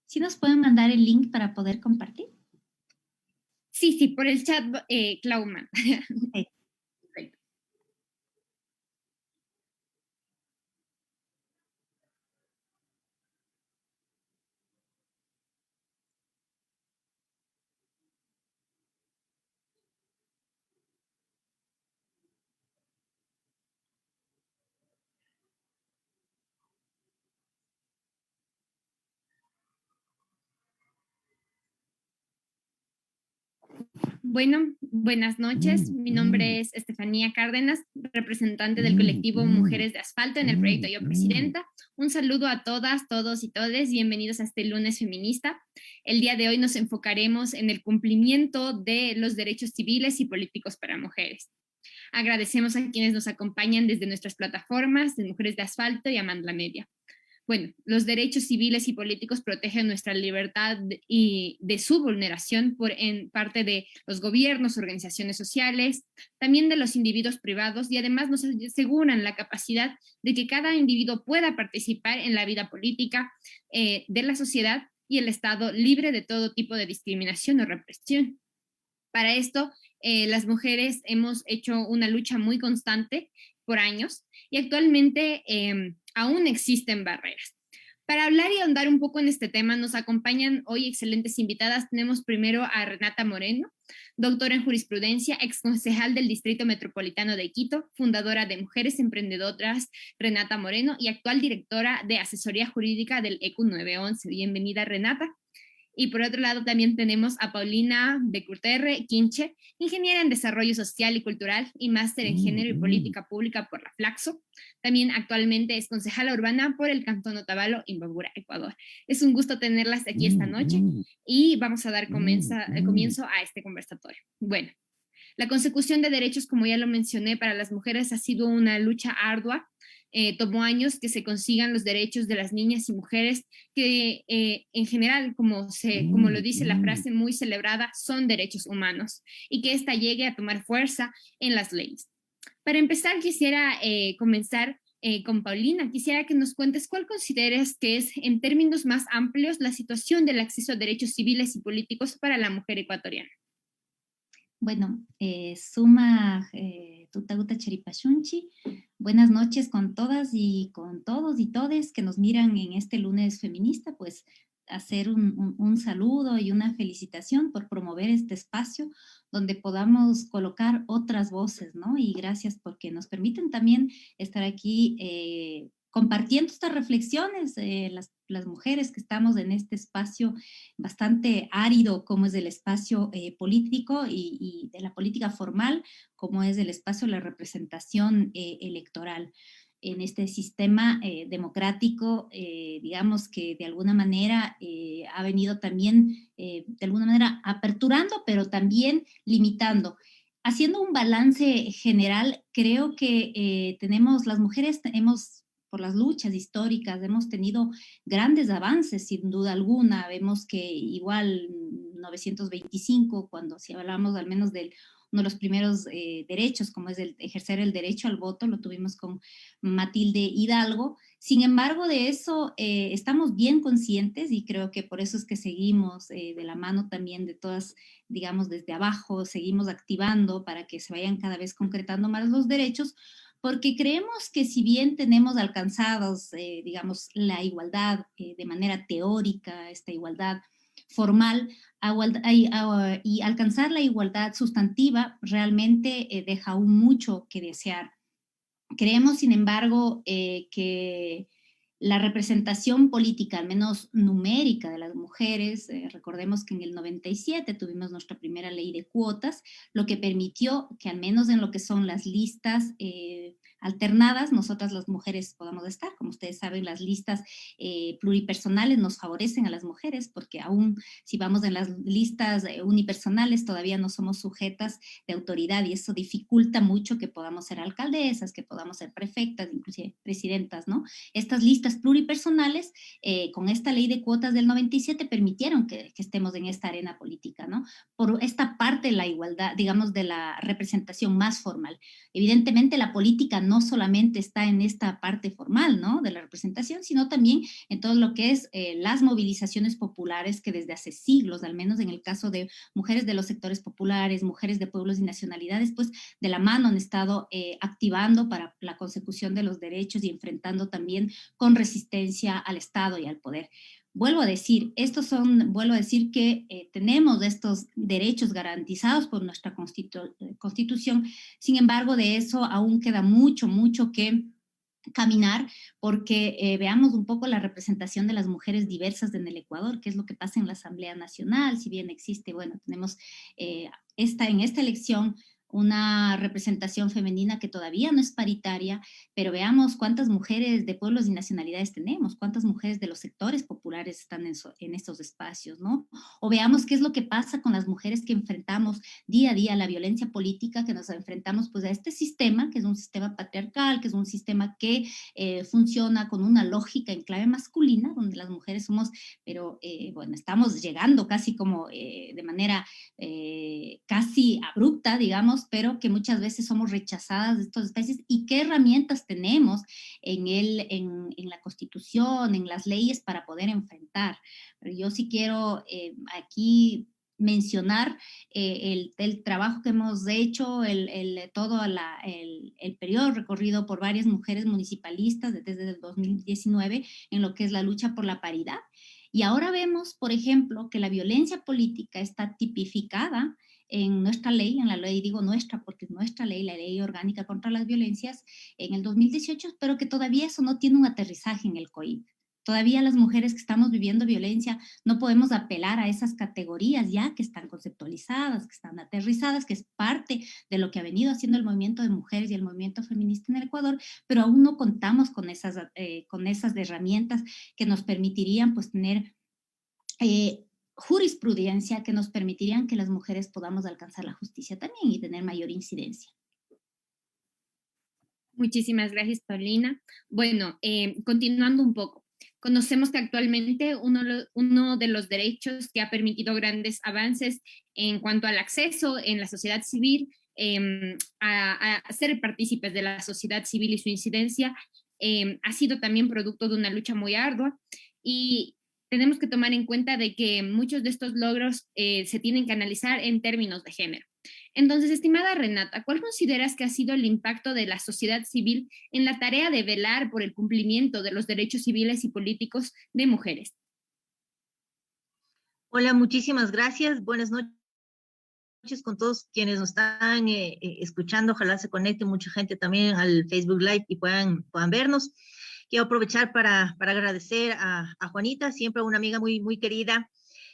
¿Sí nos pueden mandar el link para poder compartir? Sí, por el chat, Clauma. Ok. Perfecto. Bueno, buenas noches. Mi nombre es Estefanía Cárdenas, representante del colectivo Mujeres de Asfalto en el proyecto Yo Presidenta. Un saludo a todas, todos y todes. Bienvenidos a este lunes feminista. El día de hoy nos enfocaremos en el cumplimiento de los derechos civiles y políticos para mujeres. Agradecemos a quienes nos acompañan desde nuestras plataformas de Mujeres de Asfalto y Amandla Media. Bueno, los derechos civiles y políticos protegen nuestra libertad y de su vulneración en parte de los gobiernos, organizaciones sociales, también de los individuos privados, y además nos aseguran la capacidad de que cada individuo pueda participar en la vida política de la sociedad y el Estado libre de todo tipo de discriminación o represión. Para esto, las mujeres hemos hecho una lucha muy constante por años y actualmente aún existen barreras. Para hablar y ahondar un poco en este tema, nos acompañan hoy excelentes invitadas. Tenemos primero a Renata Moreno, doctora en jurisprudencia, exconcejal del Distrito Metropolitano de Quito, fundadora de Mujeres Emprendedoras Renata Moreno y actual directora de asesoría jurídica del ECU 911. Bienvenida, Renata. Y por otro lado también tenemos a Paulina Becurterre Quinche, ingeniera en Desarrollo Social y Cultural y máster en Género y Política Pública por la Flaxo. También actualmente es concejala urbana por el Cantón Otavalo, Imbabura, Ecuador. Es un gusto tenerlas aquí esta noche y vamos a dar comienzo a este conversatorio. Bueno, la consecución de derechos, como ya lo mencioné, para las mujeres ha sido una lucha ardua. Tomó años que se consigan los derechos de las niñas y mujeres que en general, como lo dice la frase muy celebrada, son derechos humanos y que ésta llegue a tomar fuerza en las leyes. Para empezar, quisiera comenzar con Paulina. Quisiera que nos cuentes cuál consideras que es, en términos más amplios, la situación del acceso a derechos civiles y políticos para la mujer ecuatoriana. Bueno, Suma Tutaguta Charipashunchi, buenas noches con todas y con todos y todes que nos miran en este lunes feminista, pues hacer un saludo y una felicitación por promover este espacio donde podamos colocar otras voces, ¿no? Y gracias porque nos permiten también estar aquí compartiendo estas reflexiones, las mujeres que estamos en este espacio bastante árido como es el espacio político y de la política formal, como es el espacio de la representación electoral. En este sistema democrático, digamos que de alguna manera ha venido también, de alguna manera, aperturando, pero también limitando. Haciendo un balance general, creo que tenemos, las mujeres hemos por las luchas históricas, hemos tenido grandes avances, sin duda alguna. Vemos que igual 925, cuando si hablamos al menos de uno de los primeros derechos, como es el ejercer el derecho al voto, lo tuvimos con Matilde Hidalgo. Sin embargo, de eso estamos bien conscientes y creo que por eso es que seguimos de la mano también de todas, digamos, desde abajo, seguimos activando para que se vayan cada vez concretando más los derechos, porque creemos que si bien tenemos alcanzados, digamos, la igualdad de manera teórica, esta igualdad formal, y alcanzar la igualdad sustantiva realmente deja aún mucho que desear. Creemos, sin embargo, que la representación política, al menos numérica, de las mujeres, recordemos que en el 97 tuvimos nuestra primera ley de cuotas, lo que permitió que al menos en lo que son las listas alternadas, nosotras las mujeres podamos estar. Como ustedes saben, las listas pluripersonales nos favorecen a las mujeres, porque aún si vamos en las listas unipersonales todavía no somos sujetas de autoridad y eso dificulta mucho que podamos ser alcaldesas, que podamos ser prefectas, inclusive presidentas, ¿no? Estas listas pluripersonales, con esta ley de cuotas del 97, permitieron que estemos en esta arena política, ¿no? Por esta parte de la igualdad, digamos, de la representación más formal. Evidentemente la política no solamente está en esta parte formal, ¿no?, de la representación, sino también en todo lo que es las movilizaciones populares que desde hace siglos, al menos en el caso de mujeres de los sectores populares, mujeres de pueblos y nacionalidades, pues de la mano han estado activando para la consecución de los derechos y enfrentando también con resistencia al Estado y al poder. Vuelvo a decir, vuelvo a decir que tenemos estos derechos garantizados por nuestra Constitución, sin embargo, de eso aún queda mucho, mucho que caminar, porque veamos un poco la representación de las mujeres diversas en el Ecuador, qué es lo que pasa en la Asamblea Nacional, si bien existe, bueno, tenemos en esta elección una representación femenina que todavía no es paritaria, pero veamos cuántas mujeres de pueblos y nacionalidades tenemos, cuántas mujeres de los sectores populares están en estos espacios, ¿no? O veamos qué es lo que pasa con las mujeres que enfrentamos día a día la violencia política, que nos enfrentamos pues a este sistema, que es un sistema patriarcal, que es un sistema que funciona con una lógica en clave masculina, donde las mujeres somos, pero bueno, estamos llegando casi como de manera casi abrupta, digamos, pero que muchas veces somos rechazadas de estas especies y qué herramientas tenemos en la Constitución, en las leyes para poder enfrentar. Pero yo sí quiero aquí mencionar el trabajo que hemos hecho, todo el periodo recorrido por varias mujeres municipalistas desde el 2019 en lo que es la lucha por la paridad. Y ahora vemos, por ejemplo, que la violencia política está tipificada en nuestra ley, en la ley digo nuestra porque es nuestra ley, la ley orgánica contra las violencias en el 2018, pero que todavía eso no tiene un aterrizaje en el COIP. Todavía las mujeres que estamos viviendo violencia no podemos apelar a esas categorías ya que están conceptualizadas, que están aterrizadas, que es parte de lo que ha venido haciendo el movimiento de mujeres y el movimiento feminista en el Ecuador, pero aún no contamos con esas herramientas que nos permitirían pues tener jurisprudencia, que nos permitirían que las mujeres podamos alcanzar la justicia también y tener mayor incidencia. Muchísimas gracias, Paulina. Bueno, continuando un poco. Conocemos que actualmente uno de los derechos que ha permitido grandes avances en cuanto al acceso en la sociedad civil, a ser partícipes de la sociedad civil y su incidencia, ha sido también producto de una lucha muy ardua y tenemos que tomar en cuenta de que muchos de estos logros se tienen que analizar en términos de género. Entonces, estimada Renata, ¿cuál consideras que ha sido el impacto de la sociedad civil en la tarea de velar por el cumplimiento de los derechos civiles y políticos de mujeres? Hola, muchísimas gracias. Buenas noches con todos quienes nos están escuchando. Ojalá se conecte mucha gente también al Facebook Live y puedan vernos. Quiero aprovechar para agradecer a Juanita, siempre una amiga muy, muy querida,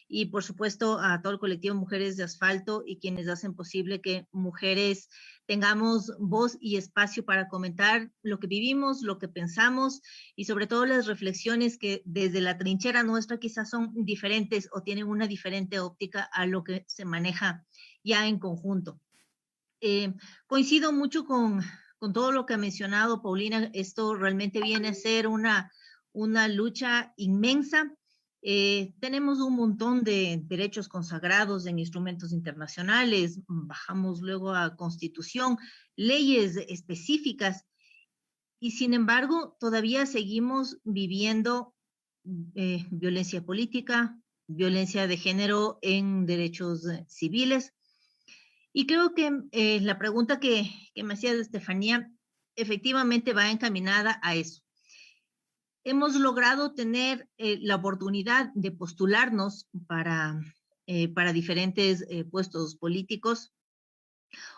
y por supuesto a todo el colectivo Mujeres de Asfalto y quienes hacen posible que mujeres tengamos voz y espacio para comentar lo que vivimos, lo que pensamos y sobre todo las reflexiones que desde la trinchera nuestra quizás son diferentes o tienen una diferente óptica a lo que se maneja ya en conjunto. Coincido mucho con todo lo que ha mencionado Paulina. Esto realmente viene a ser una lucha inmensa. Tenemos un montón de derechos consagrados en instrumentos internacionales, bajamos luego a Constitución, leyes específicas, y sin embargo todavía seguimos viviendo violencia política, violencia de género en derechos civiles. Y creo que la pregunta que me hacía Estefanía efectivamente va encaminada a eso. Hemos logrado tener la oportunidad de postularnos para diferentes puestos políticos,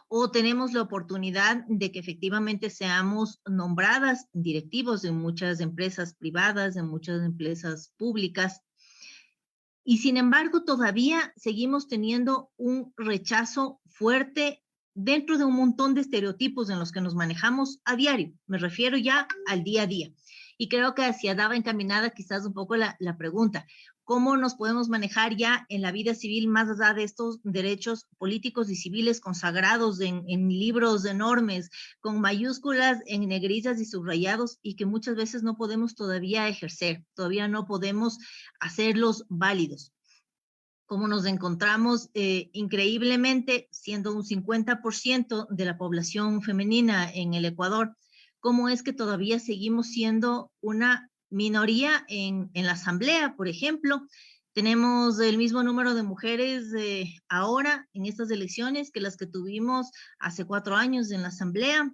o tenemos la oportunidad de que efectivamente seamos nombradas directivos de muchas empresas privadas, de muchas empresas públicas. Y sin embargo, todavía seguimos teniendo un rechazo fuerte dentro de un montón de estereotipos en los que nos manejamos a diario. Me refiero ya al día a día. Y creo que hacia daba encaminada quizás un poco la pregunta. ¿Cómo nos podemos manejar ya en la vida civil más allá de estos derechos políticos y civiles consagrados en libros enormes, con mayúsculas en negrillas y subrayados, y que muchas veces no podemos todavía ejercer, todavía no podemos hacerlos válidos? Como nos encontramos increíblemente siendo un 50% de la población femenina en el Ecuador, cómo es que todavía seguimos siendo una minoría en la asamblea, por ejemplo. Tenemos el mismo número de mujeres ahora en estas elecciones que las que tuvimos hace 4 años en la asamblea.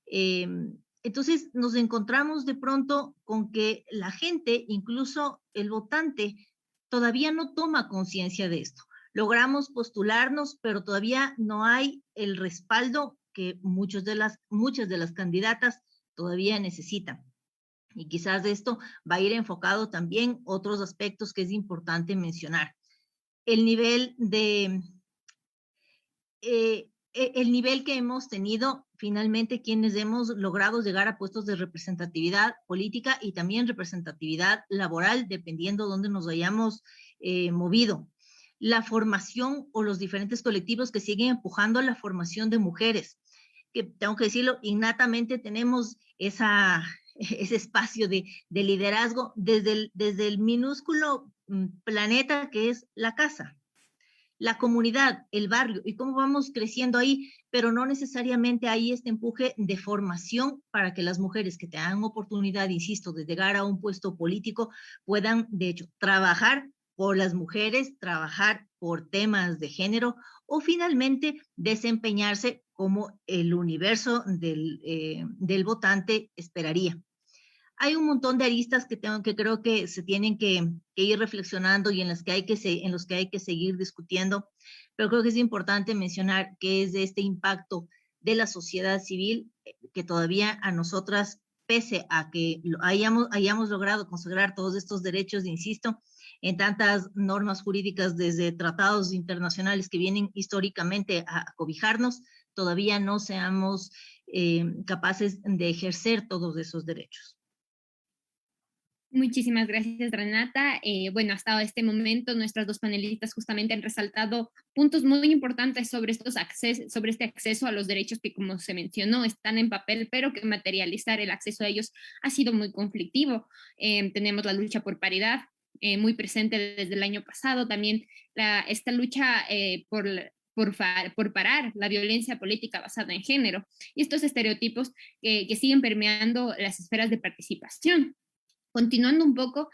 Eh, entonces nos encontramos de pronto con que la gente, incluso el votante, todavía no toma conciencia de esto. Logramos postularnos, pero todavía no hay el respaldo que muchas de las candidatas todavía necesitan. Y quizás de esto va a ir enfocado también otros aspectos que es importante mencionar. El nivel de el nivel que hemos tenido finalmente quienes hemos logrado llegar a puestos de representatividad política y también representatividad laboral, dependiendo dónde nos hayamos movido. La formación o los diferentes colectivos que siguen empujando la formación de mujeres, que tengo que decirlo, innatamente tenemos ese espacio de liderazgo desde el minúsculo planeta que es la casa, la comunidad, el barrio y cómo vamos creciendo ahí, pero no necesariamente hay este empuje de formación para que las mujeres que tengan oportunidad, insisto, de llegar a un puesto político puedan, de hecho, trabajar por las mujeres, trabajar por temas de género o finalmente desempeñarse como el universo del votante esperaría. Hay un montón de aristas que creo que se tienen que ir reflexionando y en los que hay que seguir discutiendo, pero creo que es importante mencionar que es de este impacto de la sociedad civil que todavía a nosotras, pese a que hayamos logrado consagrar todos estos derechos, insisto, en tantas normas jurídicas desde tratados internacionales que vienen históricamente a cobijarnos, todavía no seamos capaces de ejercer todos esos derechos. Muchísimas gracias, Renata. Bueno, hasta este momento nuestras dos panelistas justamente han resaltado puntos muy importantes sobre sobre este acceso a los derechos que, como se mencionó, están en papel, pero que materializar el acceso a ellos ha sido muy conflictivo. Tenemos la lucha por paridad, muy presente desde el año pasado, también esta lucha por parar la violencia política basada en género y estos estereotipos que siguen permeando las esferas de participación. Continuando un poco,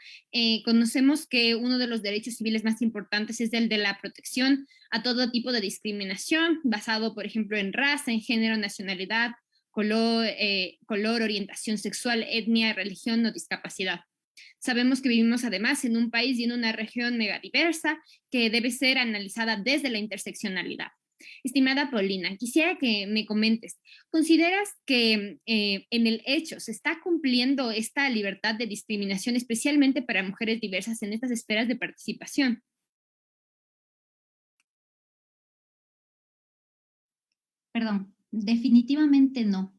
conocemos que uno de los derechos civiles más importantes es el de la protección a todo tipo de discriminación, basado, por ejemplo, en raza, en género, nacionalidad, color, orientación sexual, etnia, religión o discapacidad. Sabemos que vivimos además en un país y en una región megadiversa que debe ser analizada desde la interseccionalidad. Estimada Paulina, quisiera que me comentes, ¿consideras que en el hecho se está cumpliendo esta libertad de discriminación especialmente para mujeres diversas en estas esferas de participación? Perdón, definitivamente no.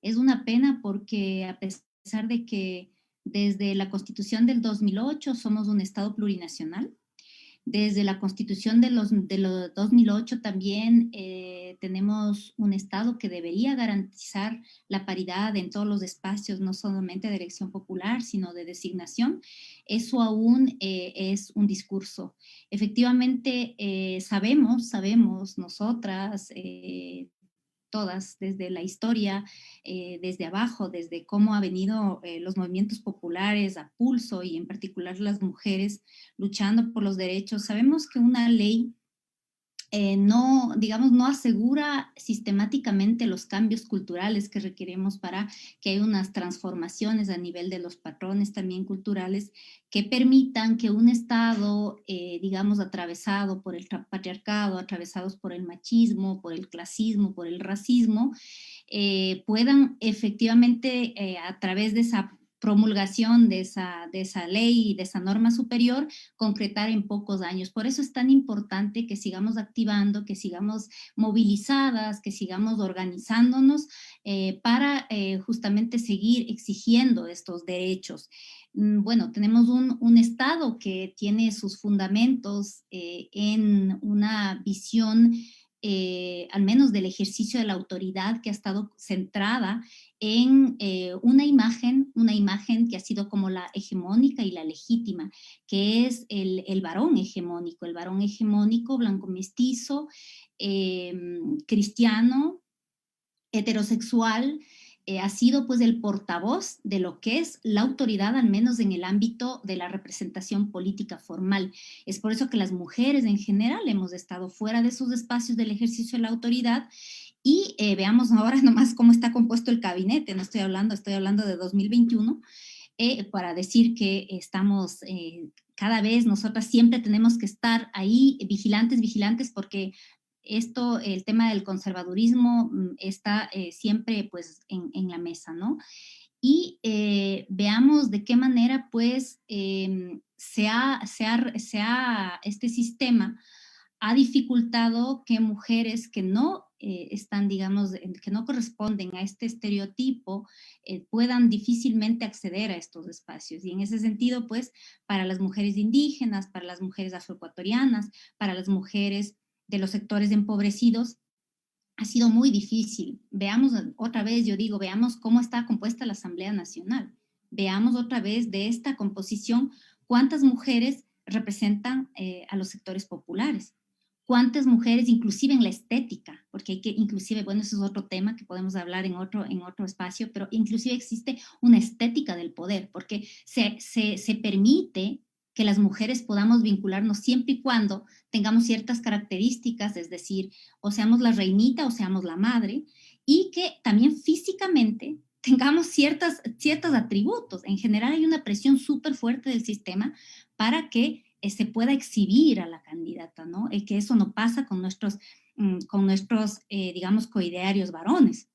Es una pena porque a pesar de que desde la Constitución del 2008 somos un Estado plurinacional, desde la Constitución de los 2008 también tenemos un Estado que debería garantizar la paridad en todos los espacios, no solamente de elección popular, sino de designación. Eso aún es un discurso. Efectivamente, sabemos nosotras, todas, desde la historia, desde abajo, desde cómo han venido los movimientos populares a pulso y en particular las mujeres luchando por los derechos. Sabemos que una ley no, digamos, no asegura sistemáticamente los cambios culturales que requerimos para que haya unas transformaciones a nivel de los patrones también culturales que permitan que un Estado, digamos, atravesado por el patriarcado, atravesados por el machismo, por el clasismo, por el racismo, puedan efectivamente a través de esa promulgación de esa ley y de esa norma superior, concretar en pocos años. Por eso es tan importante que sigamos activando, que sigamos movilizadas, que sigamos organizándonos para justamente seguir exigiendo estos derechos. Bueno, tenemos un Estado que tiene sus fundamentos en una visión al menos del ejercicio de la autoridad que ha estado centrada en una imagen que ha sido como la hegemónica y la legítima, que es el varón hegemónico blanco mestizo, cristiano, heterosexual, ha sido pues el portavoz de lo que es la autoridad, al menos en el ámbito de la representación política formal. Es por eso que las mujeres en general hemos estado fuera de esos espacios del ejercicio de la autoridad. Y veamos ahora nomás cómo está compuesto el gabinete, no estoy hablando de 2021, para decir que estamos cada vez, nosotras siempre tenemos que estar ahí vigilantes, porque esto, el tema del conservadurismo está siempre pues en la mesa, ¿no? Y veamos de qué manera pues este sistema ha dificultado que mujeres que no están, digamos, que no corresponden a este estereotipo puedan difícilmente acceder a estos espacios. Y en ese sentido, pues, para las mujeres indígenas, para las mujeres afroecuatorianas, para las mujeres de los sectores empobrecidos, ha sido muy difícil. Veamos otra vez, yo digo, veamos cómo está compuesta la Asamblea Nacional. Veamos otra vez de esta composición cuántas mujeres representan a los sectores populares, cuántas mujeres, inclusive en la estética, porque hay que, inclusive, bueno, eso es otro tema que podemos hablar en otro espacio, pero inclusive existe una estética del poder, porque se permite que las mujeres podamos vincularnos siempre y cuando tengamos ciertas características, es decir, o seamos la reinita o seamos la madre, y que también físicamente tengamos ciertos atributos. En general hay una presión súper fuerte del sistema para que se pueda exhibir a la candidata, ¿no? Que eso no pasa con nuestros digamos, coidearios varones.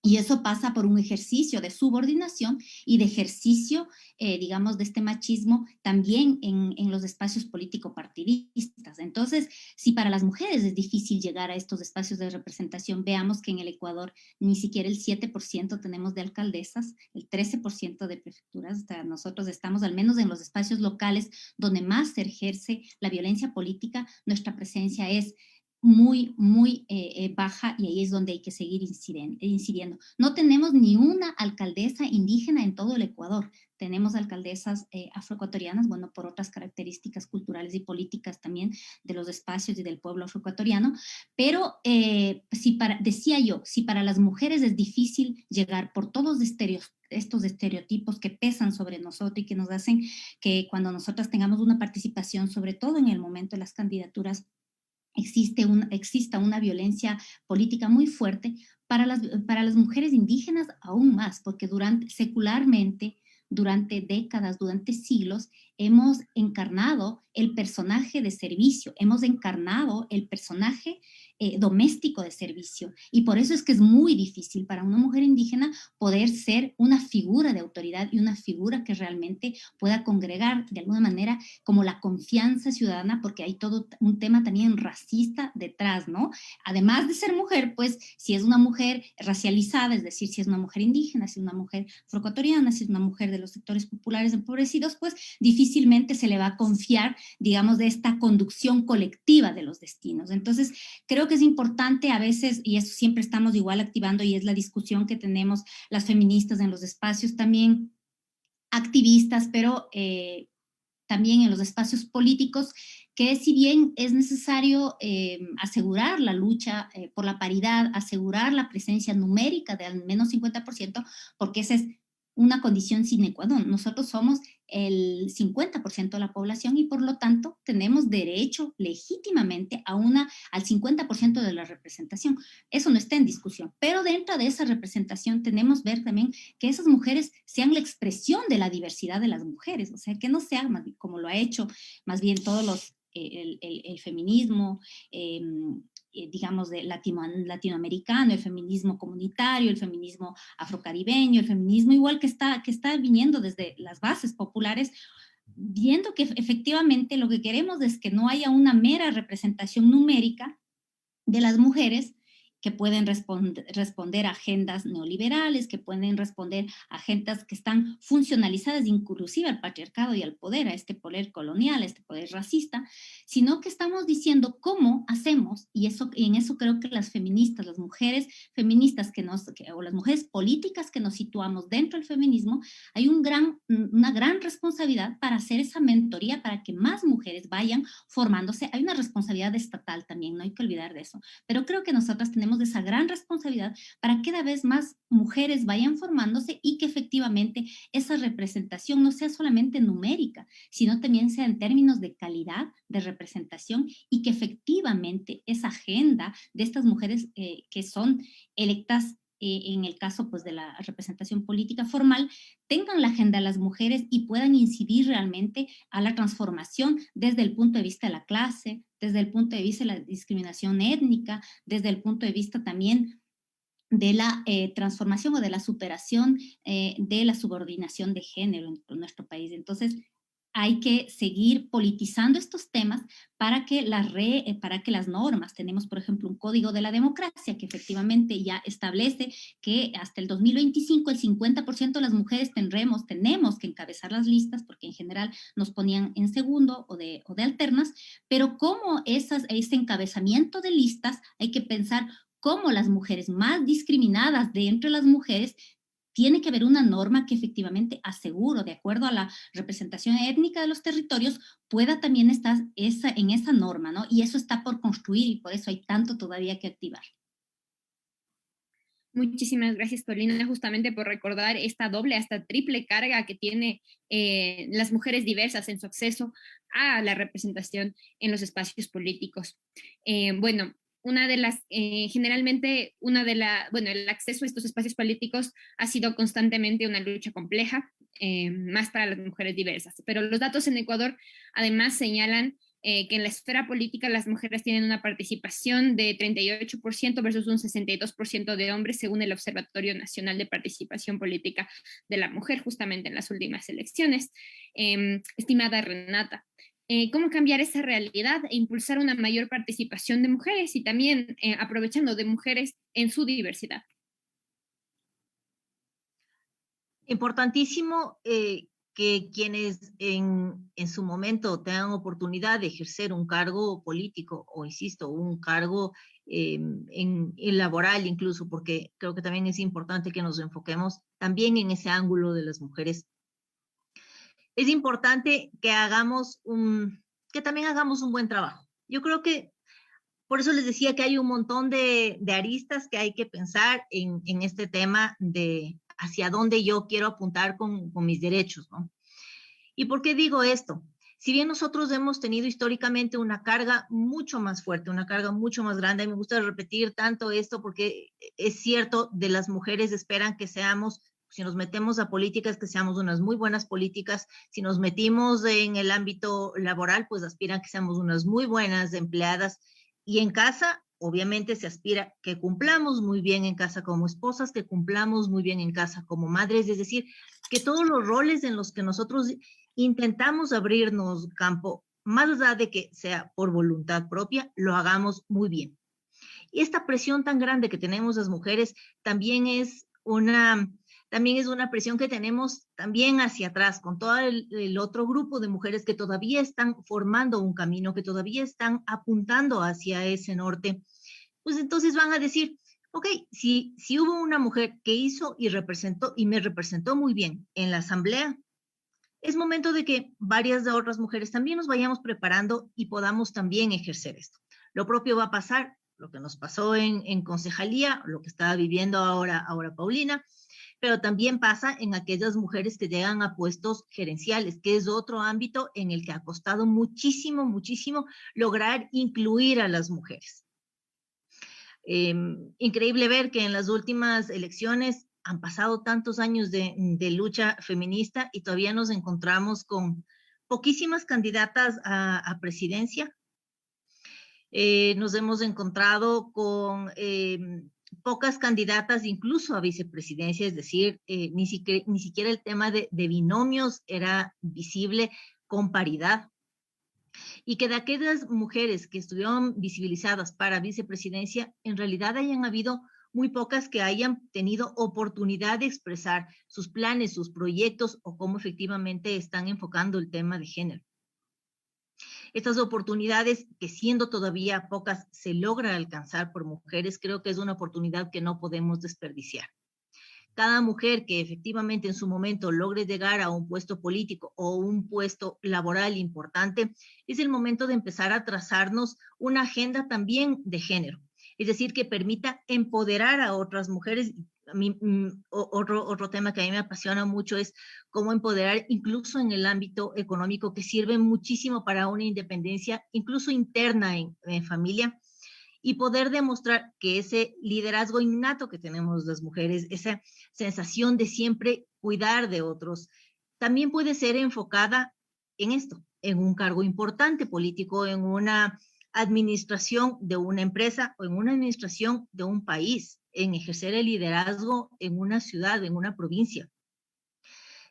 Y eso pasa por un ejercicio de subordinación y de ejercicio, digamos, de este machismo también en los espacios político-partidistas. Entonces, si para las mujeres es difícil llegar a estos espacios de representación, veamos que en el Ecuador ni siquiera el 7% tenemos de alcaldesas, el 13% de prefecturas. O sea, nosotros estamos, al menos en los espacios locales donde más se ejerce la violencia política, nuestra presencia es muy baja, y ahí es donde hay que seguir incidiendo. No tenemos ni una alcaldesa indígena en todo el Ecuador. Tenemos alcaldesas afroecuatorianas, bueno, por otras características culturales y políticas también de los espacios y del pueblo afroecuatoriano, pero decía yo, si para las mujeres es difícil llegar por todos estos estereotipos que pesan sobre nosotros y que nos hacen que cuando nosotras tengamos una participación, sobre todo en el momento de las candidaturas, exista una violencia política muy fuerte, para las mujeres indígenas aún más, porque secularmente, durante décadas, durante siglos, hemos encarnado el personaje de servicio, hemos encarnado el personaje doméstico de servicio. Y por eso es que es muy difícil para una mujer indígena poder ser una figura de autoridad y una figura que realmente pueda congregar de alguna manera como la confianza ciudadana, porque hay todo un tema también racista detrás, ¿no? Además de ser mujer, pues si es una mujer racializada, es decir, si es una mujer indígena, si es una mujer afroecuatoriana, si es una mujer de los sectores populares empobrecidos, pues difícilmente se le va a confiar, digamos, de esta conducción colectiva de los destinos. Entonces, creo que es importante a veces, y eso siempre estamos igual activando, y es la discusión que tenemos las feministas en los espacios también activistas, pero también en los espacios políticos, que si bien es necesario asegurar la lucha por la paridad, asegurar la presencia numérica de al menos 50%, porque esa es una condición sine qua non. Nosotros somos el 50% de la población y por lo tanto tenemos derecho legítimamente al 50% de la representación. Eso no está en discusión, pero dentro de esa representación tenemos que ver también que esas mujeres sean la expresión de la diversidad de las mujeres, o sea, que no sea como lo ha hecho más bien todos los el feminismo, digamos, latinoamericano, el feminismo comunitario, el feminismo afrocaribeño, el feminismo igual que está viniendo desde las bases populares, viendo que efectivamente lo que queremos es que no haya una mera representación numérica de las mujeres que pueden responder a agendas neoliberales, que pueden responder a agendas que están funcionalizadas inclusive al patriarcado y al poder, a este poder colonial, a este poder racista, sino que estamos diciendo cómo hacemos, y en eso creo que las feministas, las mujeres feministas o las mujeres políticas que nos situamos dentro del feminismo, hay una gran responsabilidad para hacer esa mentoría para que más mujeres vayan formándose. Hay una responsabilidad estatal también, no hay que olvidar de eso, pero creo que nosotras tenemos tenemos esa gran responsabilidad para que cada vez más mujeres vayan formándose y que efectivamente esa representación no sea solamente numérica, sino también sea en términos de calidad de representación y que efectivamente esa agenda de estas mujeres que son electas en el caso pues, de la representación política formal, tengan la agenda de las mujeres y puedan incidir realmente a la transformación desde el punto de vista de la clase, desde el punto de vista de la discriminación étnica, desde el punto de vista también de la transformación o de la superación de la subordinación de género en nuestro país. Entonces, hay que seguir politizando estos temas para que las normas, tenemos por ejemplo un código de la democracia que efectivamente ya establece que hasta el 2025 el 50% de las mujeres tenemos que encabezar las listas, porque en general nos ponían en segundo o de alternas, pero como ese encabezamiento de listas hay que pensar cómo las mujeres más discriminadas de entre las mujeres tiene que haber una norma que efectivamente aseguro, de acuerdo a la representación étnica de los territorios, pueda también estar en esa norma, ¿no? Y eso está por construir y por eso hay tanto todavía que activar. Muchísimas gracias, Paulina, justamente por recordar esta doble, hasta triple carga que tiene las mujeres diversas en su acceso a la representación en los espacios políticos. Bueno, generalmente, el acceso a estos espacios políticos ha sido constantemente una lucha compleja, más para las mujeres diversas. Pero los datos en Ecuador además señalan que en la esfera política las mujeres tienen una participación de 38% versus un 62% de hombres, según el Observatorio Nacional de Participación Política de la Mujer, justamente en las últimas elecciones. Estimada Renata, ¿cómo cambiar esa realidad e impulsar una mayor participación de mujeres y también aprovechando de mujeres en su diversidad? Importantísimo que quienes en su momento tengan oportunidad de ejercer un cargo político o, insisto, un cargo en laboral incluso, porque creo que también es importante que nos enfoquemos también en ese ángulo de las mujeres. Es importante que también hagamos un buen trabajo. Yo creo que por eso les decía que hay un montón de aristas que hay que pensar en este tema de hacia dónde yo quiero apuntar con mis derechos, ¿no? ¿Y por qué digo esto? Si bien nosotros hemos tenido históricamente una carga mucho más fuerte, una carga mucho más grande, y me gusta repetir tanto esto porque es cierto, de las mujeres esperan que seamos, si nos metemos a políticas, que seamos unas muy buenas políticas, si nos metimos en el ámbito laboral, pues aspiran que seamos unas muy buenas empleadas, y en casa, obviamente se aspira que cumplamos muy bien en casa como esposas, que cumplamos muy bien en casa como madres, es decir, que todos los roles en los que nosotros intentamos abrirnos campo, más allá de que sea por voluntad propia, lo hagamos muy bien. Y esta presión tan grande que tenemos las mujeres también es una presión que tenemos también hacia atrás, con todo el otro grupo de mujeres que todavía están formando un camino, que todavía están apuntando hacia ese norte. Pues entonces van a decir, ok, si hubo una mujer que hizo y me representó muy bien en la asamblea, es momento de que varias de otras mujeres también nos vayamos preparando y podamos también ejercer esto. Lo propio va a pasar, lo que nos pasó en concejalía, lo que estaba viviendo ahora Paulina, pero también pasa en aquellas mujeres que llegan a puestos gerenciales, que es otro ámbito en el que ha costado muchísimo, muchísimo lograr incluir a las mujeres. Increíble ver que en las últimas elecciones han pasado tantos años de lucha feminista y todavía nos encontramos con poquísimas candidatas a presidencia. Nos hemos encontrado con pocas candidatas incluso a vicepresidencia, es decir, ni siquiera el tema de binomios era visible con paridad. Y que de aquellas mujeres que estuvieron visibilizadas para vicepresidencia, en realidad hayan habido muy pocas que hayan tenido oportunidad de expresar sus planes, sus proyectos o cómo efectivamente están enfocando el tema de género. Estas oportunidades, que siendo todavía pocas, se logra alcanzar por mujeres, creo que es una oportunidad que no podemos desperdiciar. Cada mujer que efectivamente en su momento logre llegar a un puesto político o un puesto laboral importante, es el momento de empezar a trazarnos una agenda también de género. es decir, que permita empoderar a otras mujeres. A mí, otro tema que a mí me apasiona mucho es cómo empoderar incluso en el ámbito económico, que sirve muchísimo para una independencia, incluso interna en familia, y poder demostrar que ese liderazgo innato que tenemos las mujeres, esa sensación de siempre cuidar de otros, también puede ser enfocada en esto, en un cargo importante político, en una administración de una empresa o en una administración de un país, en ejercer el liderazgo en una ciudad, en una provincia.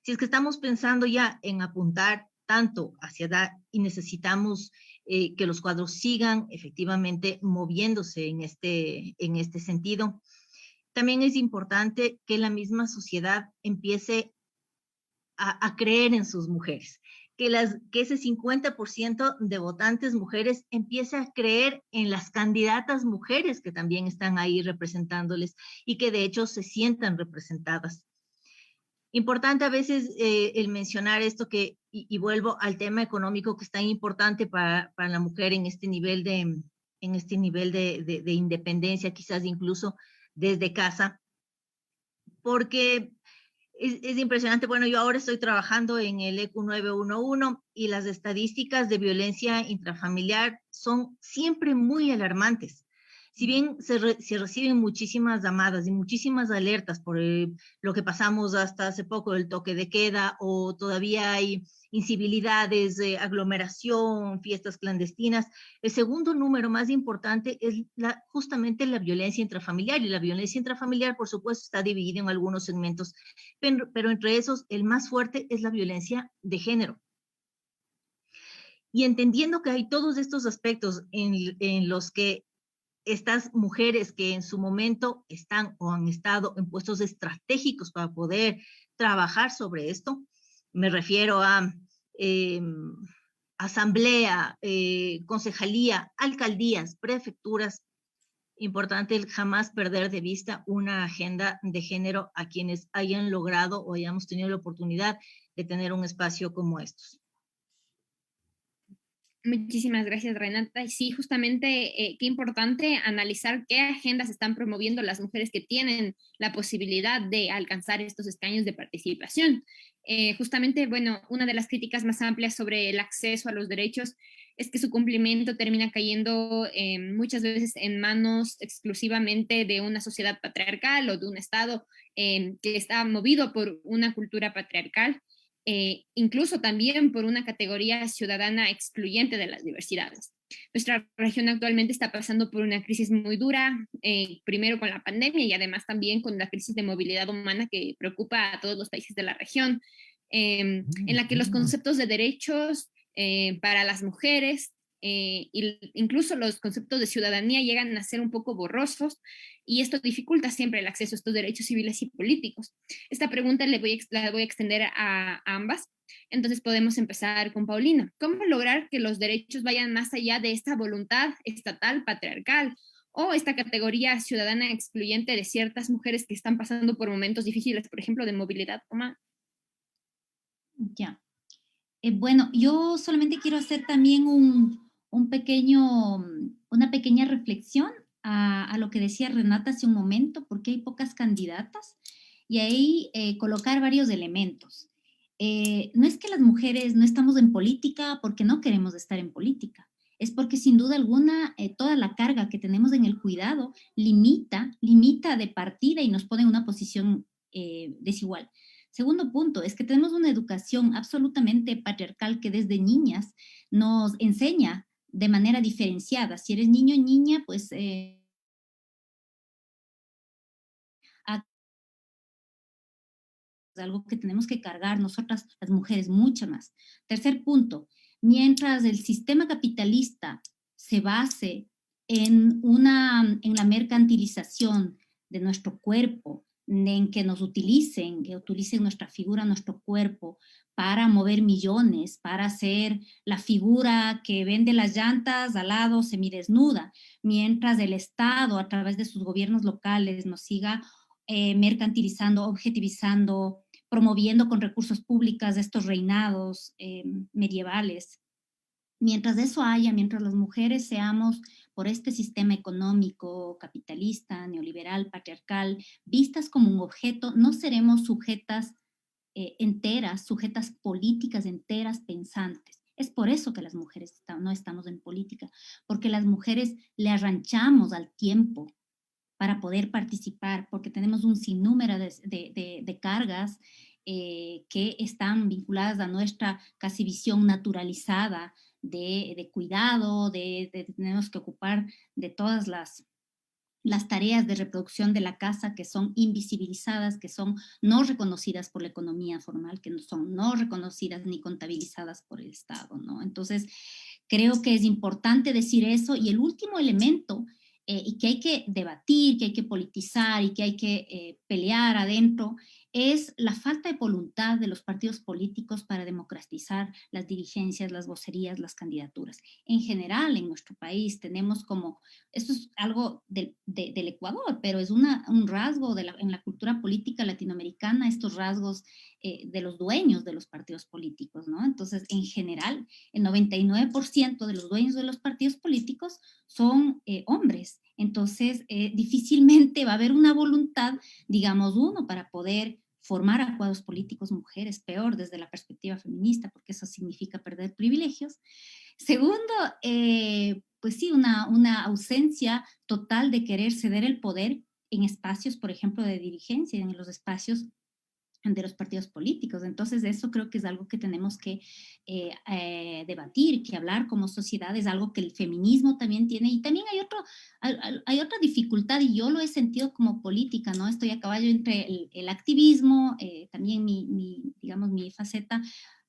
Si es que estamos pensando ya en apuntar tanto hacia edad y necesitamos que los cuadros sigan efectivamente moviéndose en este sentido, también es importante que la misma sociedad empiece a creer en sus mujeres, que ese 50% de votantes mujeres empiece a creer en las candidatas mujeres que también están ahí representándoles y que de hecho se sientan representadas. Importante a veces el mencionar esto y vuelvo al tema económico que es tan importante para la mujer en este nivel de independencia, quizás incluso desde casa, porque es impresionante. Bueno, yo ahora estoy trabajando en el EQ 911 y las estadísticas de violencia intrafamiliar son siempre muy alarmantes. Si bien se reciben muchísimas llamadas y muchísimas alertas por lo que pasamos hasta hace poco, el toque de queda, o todavía hay incivilidades, aglomeración, fiestas clandestinas, el segundo número más importante es justamente la violencia intrafamiliar. Y la violencia intrafamiliar, por supuesto, está dividida en algunos segmentos, pero entre esos el más fuerte es la violencia de género. Y entendiendo que hay todos estos aspectos en los que estas mujeres que en su momento están o han estado en puestos estratégicos para poder trabajar sobre esto, me refiero a asamblea, concejalía, alcaldías, prefecturas, importante el jamás perder de vista una agenda de género a quienes hayan logrado o hayamos tenido la oportunidad de tener un espacio como estos. Muchísimas gracias, Renata. Y sí, justamente qué importante analizar qué agendas están promoviendo las mujeres que tienen la posibilidad de alcanzar estos escaños de participación. Justamente, bueno, una de las críticas más amplias sobre el acceso a los derechos es que su cumplimiento termina cayendo muchas veces en manos exclusivamente de una sociedad patriarcal o de un Estado que está movido por una cultura patriarcal. Incluso también por una categoría ciudadana excluyente de las diversidades. Nuestra región actualmente está pasando por una crisis muy dura, primero con la pandemia y además también con la crisis de movilidad humana que preocupa a todos los países de la región, en la que los conceptos de derechos para las mujeres incluso los conceptos de ciudadanía llegan a ser un poco borrosos y esto dificulta siempre el acceso a estos derechos civiles y políticos. Esta pregunta la voy a extender a ambas. Entonces podemos empezar con Paulina. ¿Cómo lograr que los derechos vayan más allá de esta voluntad estatal patriarcal o esta categoría ciudadana excluyente de ciertas mujeres que están pasando por momentos difíciles, por ejemplo, de movilidad humana? Ya. Bueno, yo solamente quiero hacer también una pequeña reflexión a lo que decía Renata hace un momento, porque hay pocas candidatas, y ahí colocar varios elementos. No es que las mujeres no estamos en política porque no queremos estar en política, es porque sin duda alguna toda la carga que tenemos en el cuidado limita de partida y nos pone en una posición desigual. Segundo punto, es que tenemos una educación absolutamente patriarcal que desde niñas nos enseña de manera diferenciada. Si eres niño o niña, pues algo que tenemos que cargar nosotras las mujeres mucho más. Tercer punto, mientras el sistema capitalista se base en la mercantilización de nuestro cuerpo, en que nos utilicen, que utilicen nuestra figura, nuestro cuerpo para mover millones, para ser la figura que vende las llantas al lado semidesnuda, mientras el Estado a través de sus gobiernos locales nos siga mercantilizando, objetivizando, promoviendo con recursos públicos estos reinados medievales. mientras eso haya, mientras las mujeres seamos por este sistema económico, capitalista, neoliberal, patriarcal, vistas como un objeto, no seremos sujetas enteras, sujetas políticas enteras, pensantes. Es por eso que las mujeres no estamos en política, porque las mujeres le arranchamos al tiempo para poder participar, porque tenemos un sinnúmero de cargas que están vinculadas a nuestra casi visión naturalizada de cuidado, tenemos que ocupar de todas las tareas de reproducción de la casa que son invisibilizadas, que son no reconocidas por la economía formal, que no son no reconocidas ni contabilizadas por el Estado, ¿no? Entonces, creo que es importante decir eso. Y el último elemento, y que hay que debatir, que hay que politizar y que hay que pelear adentro, es la falta de voluntad de los partidos políticos para democratizar las dirigencias, las vocerías, las candidaturas. En general, en nuestro país tenemos como, esto es algo del Ecuador, pero es un rasgo en la cultura política latinoamericana, estos rasgos de los dueños de los partidos políticos, ¿no? Entonces, en general, el 99% de los dueños de los partidos políticos son hombres. Entonces, difícilmente va a haber una voluntad, digamos, uno, para poder formar a cuadros políticos mujeres, peor desde la perspectiva feminista, porque eso significa perder privilegios. Segundo, pues sí, una ausencia total de querer ceder el poder en espacios, por ejemplo, de dirigencia, en los espacios de los partidos políticos. Entonces, eso creo que es algo que tenemos que debatir, que hablar como sociedad, es algo que el feminismo también tiene. Y también hay otra dificultad, y yo lo he sentido como política, ¿no? Estoy a caballo entre el activismo, también digamos, mi faceta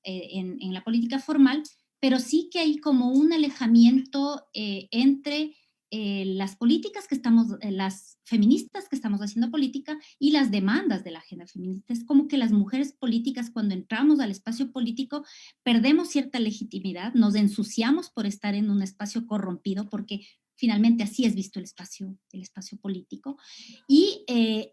en la política formal, pero sí que hay como un alejamiento entre las políticas que estamos, las feministas que estamos haciendo política y las demandas de la agenda feminista. Es como que las mujeres políticas, cuando entramos al espacio político, perdemos cierta legitimidad, nos ensuciamos por estar en un espacio corrompido, porque finalmente así es visto el espacio político. Y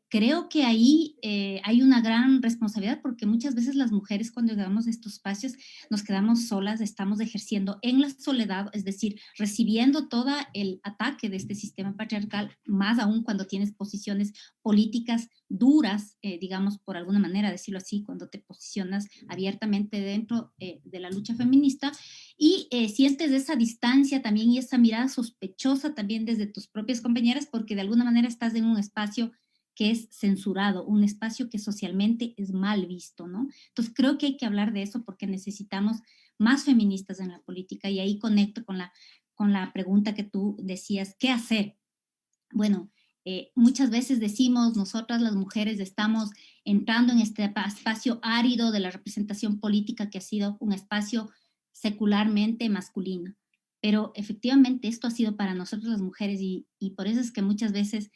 creo que ahí hay una gran responsabilidad, porque muchas veces las mujeres, cuando llegamos a estos espacios, nos quedamos solas, estamos ejerciendo en la soledad, es decir, recibiendo todo el ataque de este sistema patriarcal, más aún cuando tienes posiciones políticas duras, digamos, por alguna manera decirlo así, cuando te posicionas abiertamente dentro de la lucha feminista, y sientes esa distancia también y esa mirada sospechosa también desde tus propias compañeras, porque de alguna manera estás en un espacio que es censurado, un espacio que socialmente es mal visto, ¿no? Entonces creo que hay que hablar de eso, porque necesitamos más feministas en la política, y ahí conecto con la pregunta que tú decías, ¿qué hacer? Bueno, muchas veces decimos, nosotras las mujeres estamos entrando en este espacio árido de la representación política, que ha sido un espacio secularmente masculino, pero efectivamente esto ha sido para nosotros las mujeres, y por eso es que muchas veces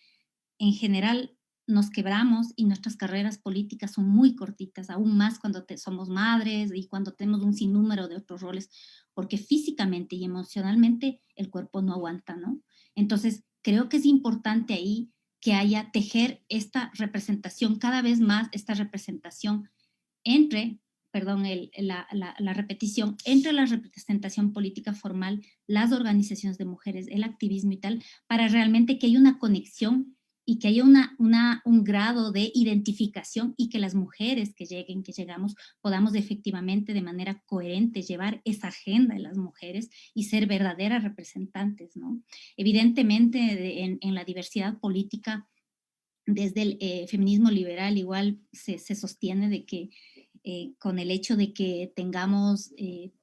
en general nos quebramos y nuestras carreras políticas son muy cortitas, aún más cuando somos madres y cuando tenemos un sinnúmero de otros roles, porque físicamente y emocionalmente el cuerpo no aguanta, ¿no? Entonces, creo que es importante ahí que haya, tejer esta representación, cada vez más esta representación entre, perdón, la repetición, entre la representación política formal, las organizaciones de mujeres, el activismo y tal, para realmente que haya una conexión y que haya un grado de identificación, y que las mujeres que llegamos, podamos efectivamente de manera coherente llevar esa agenda de las mujeres y ser verdaderas representantes, ¿no? Evidentemente, en la diversidad política, desde el feminismo liberal igual se sostiene de que con el hecho de que tengamos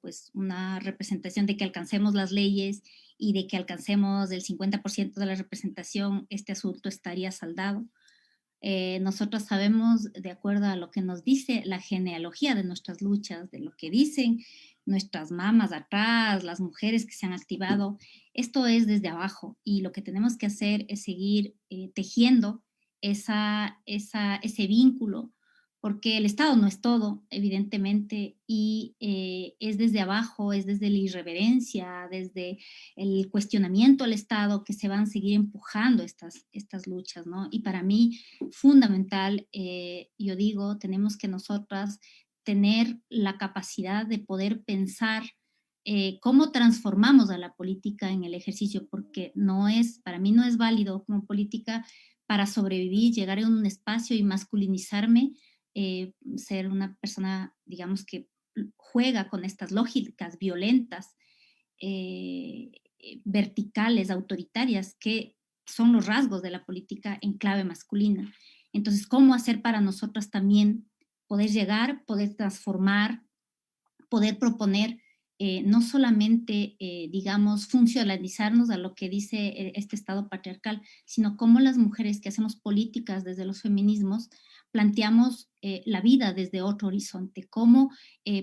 pues una representación, de que alcancemos las leyes y de que alcancemos el 50% de la representación, este asunto estaría saldado. Nosotros sabemos, de acuerdo a lo que nos dice la genealogía de nuestras luchas, de lo que dicen nuestras mamás atrás, las mujeres que se han activado, esto es desde abajo, y lo que tenemos que hacer es seguir tejiendo ese vínculo, porque el Estado no es todo, evidentemente, y es desde abajo, es desde la irreverencia, desde el cuestionamiento al Estado, que se van a seguir empujando estas luchas, ¿no? Y para mí, fundamental, yo digo, tenemos que nosotras tener la capacidad de poder pensar cómo transformamos a la política en el ejercicio, porque para mí no es válido como política para sobrevivir, llegar a un espacio y masculinizarme, ser una persona, digamos, que juega con estas lógicas violentas, verticales, autoritarias, que son los rasgos de la política en clave masculina. Entonces, ¿cómo hacer para nosotras también poder llegar, poder transformar, poder proponer, no solamente, digamos, funcionalizarnos a lo que dice este Estado patriarcal, sino cómo las mujeres que hacemos políticas desde los feminismos planteamos la vida desde otro horizonte, cómo,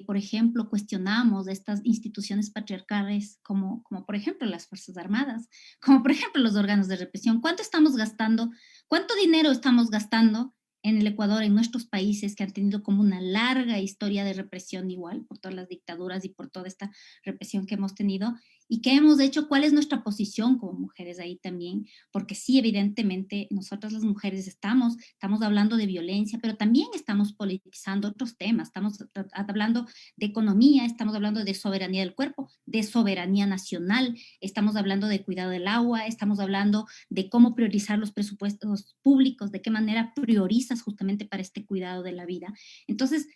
por ejemplo, cuestionamos estas instituciones patriarcales como, por ejemplo, las Fuerzas Armadas, como, por ejemplo, los órganos de represión. ¿Cuánto estamos gastando? ¿Cuánto dinero estamos gastando en el Ecuador, en nuestros países que han tenido como una larga historia de represión igual por todas las dictaduras y por toda esta represión que hemos tenido? ¿Y qué hemos hecho? ¿Cuál es nuestra posición como mujeres ahí también? Porque sí, evidentemente, nosotras las mujeres estamos hablando de violencia, pero también estamos politizando otros temas, estamos hablando de economía, estamos hablando de soberanía del cuerpo, de soberanía nacional, estamos hablando de cuidado del agua, estamos hablando de cómo priorizar los presupuestos públicos, de qué manera priorizas justamente para este cuidado de la vida. Entonces,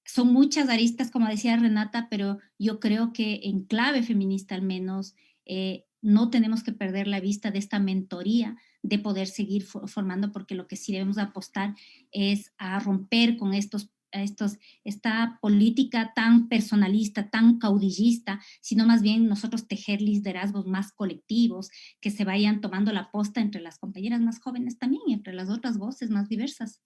son muchas aristas, como decía Renata, pero yo creo que en clave feminista al menos no tenemos que perder la vista de esta mentoría, de poder seguir formando, porque lo que sí debemos apostar es a romper con esta política tan personalista, tan caudillista, sino más bien nosotros tejer liderazgos más colectivos, que se vayan tomando la posta entre las compañeras más jóvenes también y entre las otras voces más diversas.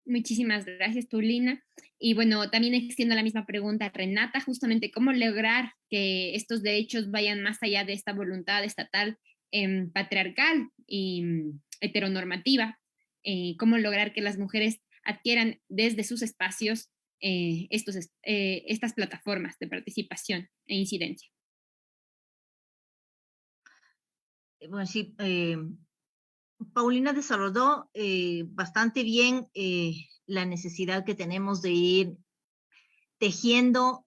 Muchísimas gracias, Paulina. Y bueno, también extiendo la misma pregunta a Renata, justamente cómo lograr que estos derechos vayan más allá de esta voluntad estatal patriarcal y heteronormativa. Cómo lograr que las mujeres adquieran desde sus espacios estas plataformas de participación e incidencia. Bueno, sí, Paulina desarrolló bastante bien la necesidad que tenemos de ir tejiendo,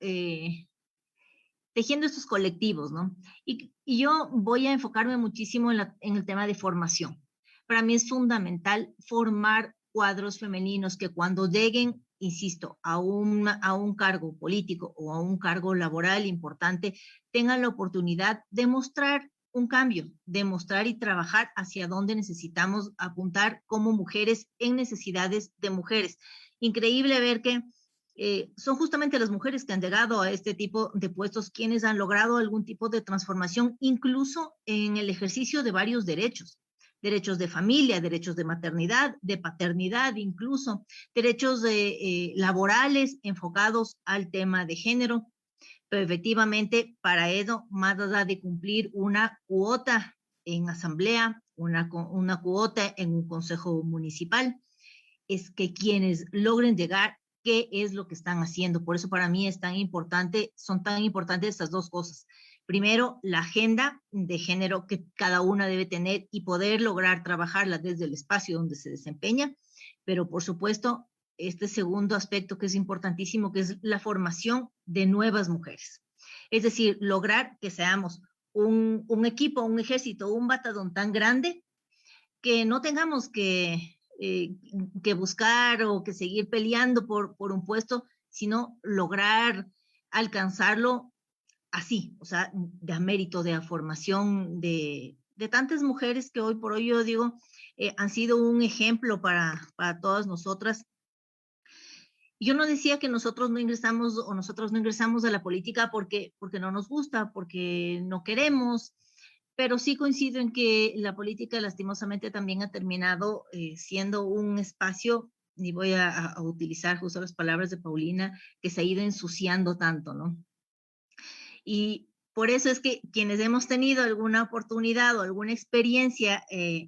tejiendo estos colectivos, ¿no? Y yo voy a enfocarme muchísimo en el tema de formación. Para mí es fundamental formar cuadros femeninos que cuando lleguen, insisto, a un cargo político o a un cargo laboral importante, tengan la oportunidad de mostrar un cambio, de mostrar y trabajar hacia dónde necesitamos apuntar como mujeres en necesidades de mujeres. Increíble ver que son justamente las mujeres que han llegado a este tipo de puestos quienes han logrado algún tipo de transformación, incluso en el ejercicio de varios derechos. Derechos de familia, derechos de maternidad, de paternidad, incluso derechos laborales enfocados al tema de género. Pero efectivamente, para eso, más allá de cumplir una cuota en asamblea, una cuota en un consejo municipal, es que quienes logren llegar, qué es lo que están haciendo. Por eso para mí es tan importante, son tan importantes estas dos cosas. Primero, la agenda de género que cada una debe tener y poder lograr trabajarla desde el espacio donde se desempeña, pero por supuesto, este segundo aspecto que es importantísimo, que es la formación de nuevas mujeres. Es decir, lograr que seamos un equipo, un ejército, un batallón tan grande que no tengamos que buscar o que seguir peleando por un puesto, sino lograr alcanzarlo así, o sea, de mérito, de formación de tantas mujeres que hoy por hoy yo digo han sido un ejemplo para todas nosotras. Yo no decía que nosotros no ingresamos o nosotros no ingresamos a la política porque no nos gusta, porque no queremos, pero sí coincido en que la política lastimosamente también ha terminado siendo un espacio, y voy a utilizar justo las palabras de Paulina, que se ha ido ensuciando tanto, ¿no? Y por eso es que quienes hemos tenido alguna oportunidad o alguna experiencia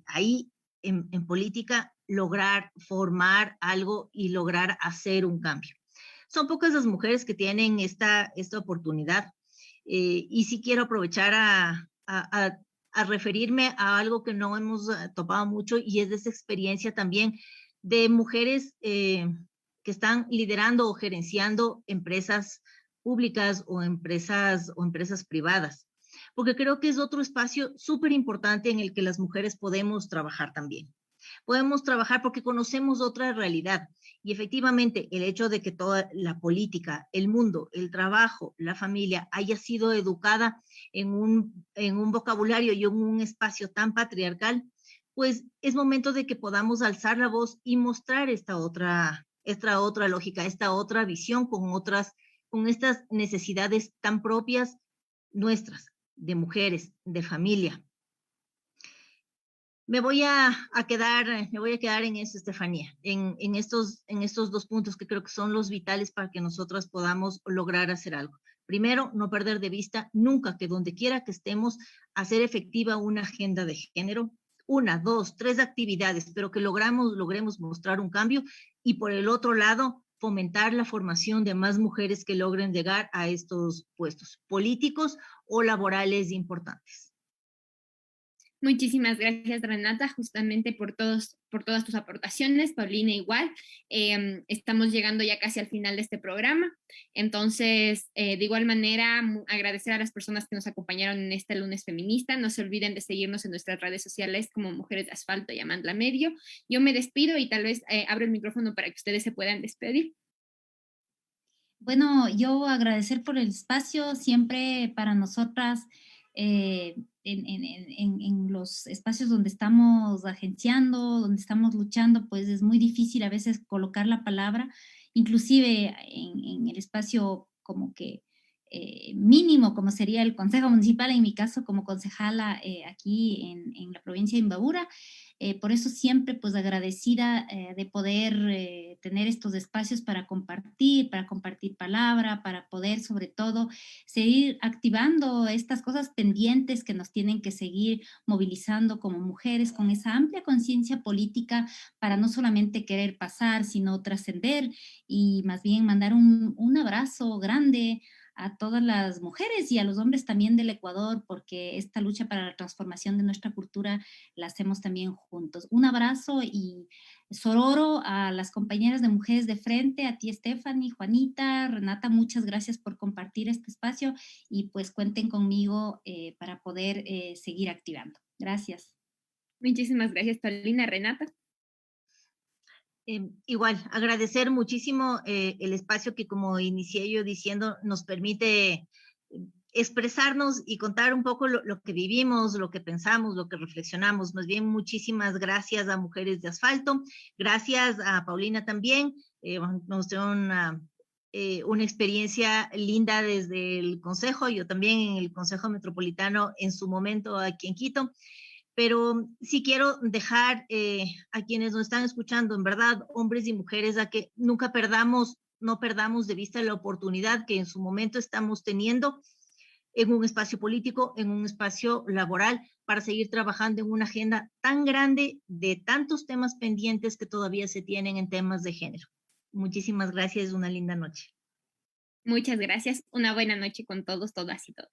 ahí en política, lograr formar algo y lograr hacer un cambio. Son pocas las mujeres que tienen esta oportunidad y sí quiero aprovechar a referirme a algo que no hemos topado mucho y es de esa experiencia también de mujeres que están liderando o gerenciando empresas públicas o empresas privadas, porque creo que es otro espacio súper importante en el que las mujeres podemos trabajar también. Podemos trabajar porque conocemos otra realidad y efectivamente el hecho de que toda la política, el mundo, el trabajo, la familia haya sido educada en un vocabulario y en un espacio tan patriarcal, pues es momento de que podamos alzar la voz y mostrar esta otra lógica, esta otra visión con estas necesidades tan propias nuestras, de mujeres, de familia. Me voy a quedar en eso, Estefanía, en estos dos puntos que creo que son los vitales para que nosotras podamos lograr hacer algo. Primero, no perder de vista nunca que donde quiera que estemos, hacer efectiva una agenda de género, 1, 2, 3 actividades, pero que logremos mostrar un cambio, y por el otro lado, fomentar la formación de más mujeres que logren llegar a estos puestos políticos o laborales importantes. Muchísimas gracias, Renata, justamente por todas tus aportaciones. Paulina, igual. Estamos llegando ya casi al final de este programa. Entonces, de igual manera, agradecer a las personas que nos acompañaron en este lunes feminista. No se olviden de seguirnos en nuestras redes sociales como Mujeres de Asfalto y Amandla Medio. Yo me despido y tal vez abro el micrófono para que ustedes se puedan despedir. Bueno, yo agradecer por el espacio, siempre para nosotras, en los espacios donde estamos agenciando, donde estamos luchando, pues es muy difícil a veces colocar la palabra, inclusive en el espacio como que mínimo, como sería el Consejo Municipal, en mi caso como concejala aquí en la provincia de Imbabura. Por eso siempre pues agradecida de poder tener estos espacios para compartir palabra, para poder sobre todo seguir activando estas cosas pendientes que nos tienen que seguir movilizando como mujeres con esa amplia conciencia política para no solamente querer pasar, sino trascender y más bien mandar un abrazo grande a todas las mujeres y a los hombres también del Ecuador, porque esta lucha para la transformación de nuestra cultura la hacemos también juntos. Un abrazo y sororo a las compañeras de Mujeres de Frente, a ti, Stephanie, Juanita, Renata, muchas gracias por compartir este espacio y pues cuenten conmigo para poder seguir activando. Gracias. Muchísimas gracias, Paulina. Renata. Igual, agradecer muchísimo el espacio que, como inicié yo diciendo, nos permite expresarnos y contar un poco lo que vivimos, lo que pensamos, lo que reflexionamos. Más bien, muchísimas gracias a Mujeres de Asfalto, gracias a Paulina también. Nos dio una experiencia linda desde el Consejo, yo también en el Consejo Metropolitano en su momento aquí en Quito. Pero sí quiero dejar a quienes nos están escuchando, en verdad, hombres y mujeres, a que nunca no perdamos de vista la oportunidad que en su momento estamos teniendo en un espacio político, en un espacio laboral, para seguir trabajando en una agenda tan grande de tantos temas pendientes que todavía se tienen en temas de género. Muchísimas gracias, una linda noche. Muchas gracias, una buena noche con todos, todas y todos.